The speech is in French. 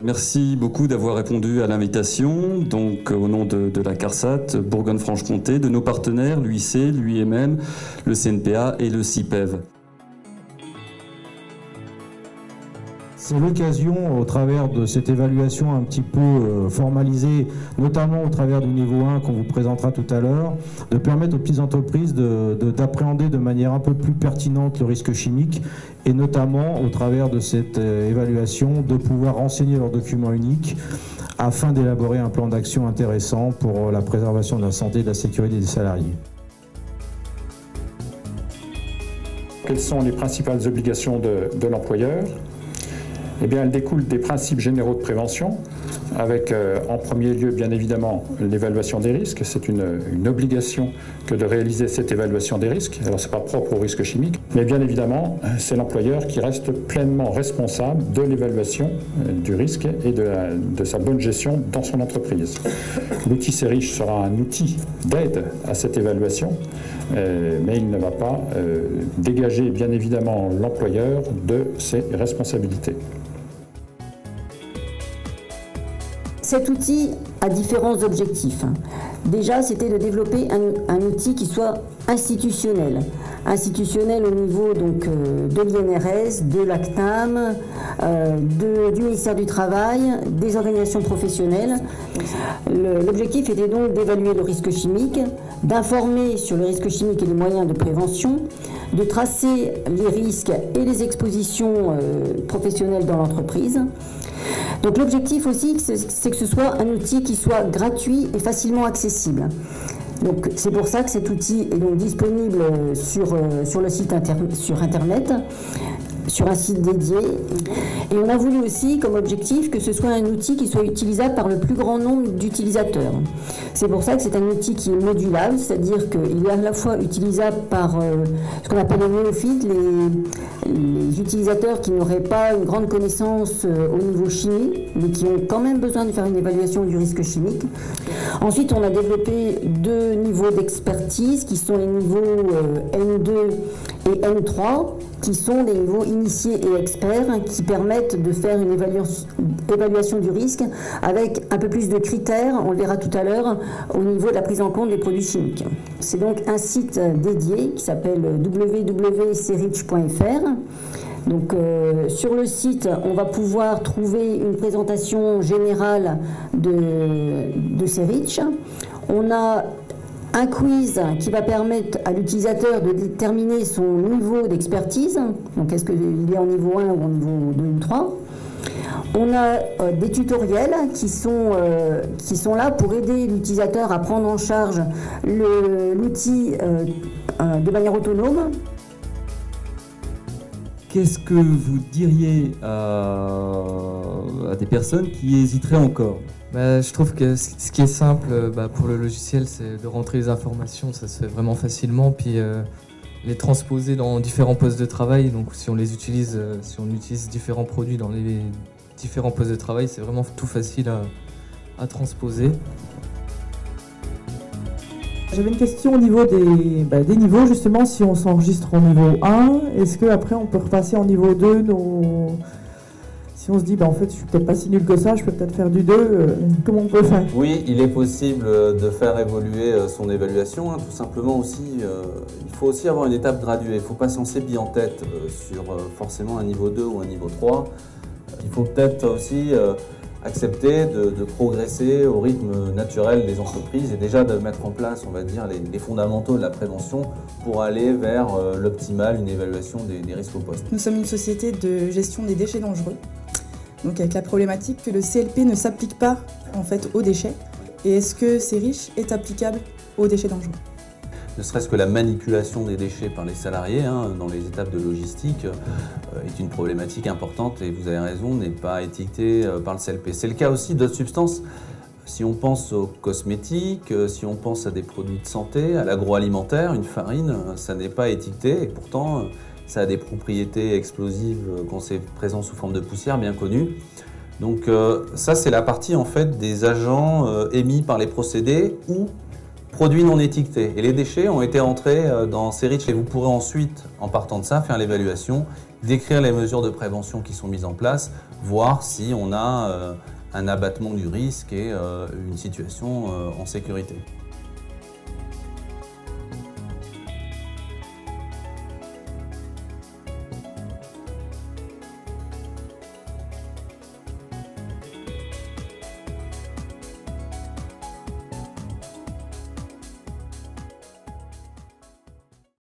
Merci beaucoup d'avoir répondu à l'invitation, donc au nom de la CARSAT, Bourgogne-Franche-Comté, de nos partenaires, l'UIC, l'UIMM, le CNPA et le CIPEV. C'est l'occasion, au travers de cette évaluation un petit peu formalisée, notamment au travers du niveau 1 qu'on vous présentera tout à l'heure, de permettre aux petites entreprises d'appréhender de manière un peu plus pertinente le risque chimique et notamment, au travers de cette évaluation, de pouvoir renseigner leurs documents uniques afin d'élaborer un plan d'action intéressant pour la préservation de la santé et de la sécurité des salariés. Quelles sont les principales obligations de l'employeur ? Eh bien, elles découlent des principes généraux de prévention, avec en premier lieu, bien évidemment, l'évaluation des risques. C'est une obligation que de réaliser cette évaluation des risques. Alors, ce n'est pas propre au risque chimique, mais bien évidemment, c'est l'employeur qui reste pleinement responsable de l'évaluation du risque et de sa bonne gestion dans son entreprise. L'outil CERICH sera un outil d'aide à cette évaluation, mais il ne va pas dégager, bien évidemment, l'employeur de ses responsabilités. Cet outil a différents objectifs. Déjà, c'était de développer un outil qui soit institutionnel. Institutionnel au niveau donc, de l'INRS, de l'ACNAM, du ministère du Travail, des organisations professionnelles. L'objectif était donc d'évaluer le risque chimique, d'informer sur le risque chimique et les moyens de prévention, de tracer les risques et les expositions professionnelles dans l'entreprise. Donc l'objectif aussi, c'est que ce soit un outil qui soit gratuit et facilement accessible. Donc c'est pour ça que cet outil est donc disponible sur le site sur Internet, sur un site dédié. Et on a voulu aussi comme objectif que ce soit un outil qui soit utilisable par le plus grand nombre d'utilisateurs. C'est pour ça que c'est un outil qui est modulable, c'est-à-dire qu'il est à la fois utilisable par ce qu'on appelle les néophytes, les utilisateurs qui n'auraient pas une grande connaissance au niveau chimie, mais qui ont quand même besoin de faire une évaluation du risque chimique. Ensuite, on a développé 2 niveaux d'expertise qui sont les niveaux N2 et N3, qui sont des niveaux initiés et experts qui permettent de faire une évaluation du risque avec un peu plus de critères, on le verra tout à l'heure, au niveau de la prise en compte des produits chimiques. C'est donc un site dédié qui s'appelle www.cerich.fr. Donc sur le site, on va pouvoir trouver une présentation générale de CERICH. On a un quiz qui va permettre à l'utilisateur de déterminer son niveau d'expertise. Donc est-ce qu'il est en niveau 1 ou en niveau 2 ou 3. On a des tutoriels qui sont là pour aider l'utilisateur à prendre en charge l'outil de manière autonome. Qu'est-ce que vous diriez à des personnes qui hésiteraient encore ? Je trouve que ce qui est simple pour le logiciel, c'est de rentrer les informations, ça se fait vraiment facilement, puis les transposer dans différents postes de travail. Donc si on utilise différents produits dans les différents postes de travail, c'est vraiment tout facile à transposer. J'avais une question au niveau des niveaux, justement, si on s'enregistre au niveau 1, est-ce qu'après on peut repasser en niveau 2 Si on se dit, en fait, je suis peut-être pas si nul que ça, je peux peut-être faire du 2, comment on peut faire? Oui, il est possible de faire évoluer son évaluation, tout simplement aussi. Il faut aussi avoir une étape graduée, il ne faut pas se lancer bille en tête sur forcément un niveau 2 ou un niveau 3. Il faut peut-être aussi accepter de progresser au rythme naturel des entreprises et déjà de mettre en place, on va dire, les fondamentaux de la prévention pour aller vers l'optimal, une évaluation des risques au poste. Nous sommes une société de gestion des déchets dangereux, donc avec la problématique que le CLP ne s'applique pas en fait aux déchets. Et est-ce que CERICH est applicable aux déchets dangereux? Ne serait-ce que la manipulation des déchets par les salariés dans les étapes de logistique est une problématique importante et vous avez raison, n'est pas étiquetée par le CLP. C'est le cas aussi d'autres substances. Si on pense aux cosmétiques, si on pense à des produits de santé, à l'agroalimentaire, une farine, ça n'est pas étiqueté et pourtant ça a des propriétés explosives quand c'est présent sous forme de poussière bien connues. Donc ça c'est la partie en fait des agents émis par les procédés ou produits non étiquetés. Et les déchets ont été entrés dans ces REACH et vous pourrez ensuite, en partant de ça, faire l'évaluation, décrire les mesures de prévention qui sont mises en place, voir si on a un abattement du risque et une situation en sécurité.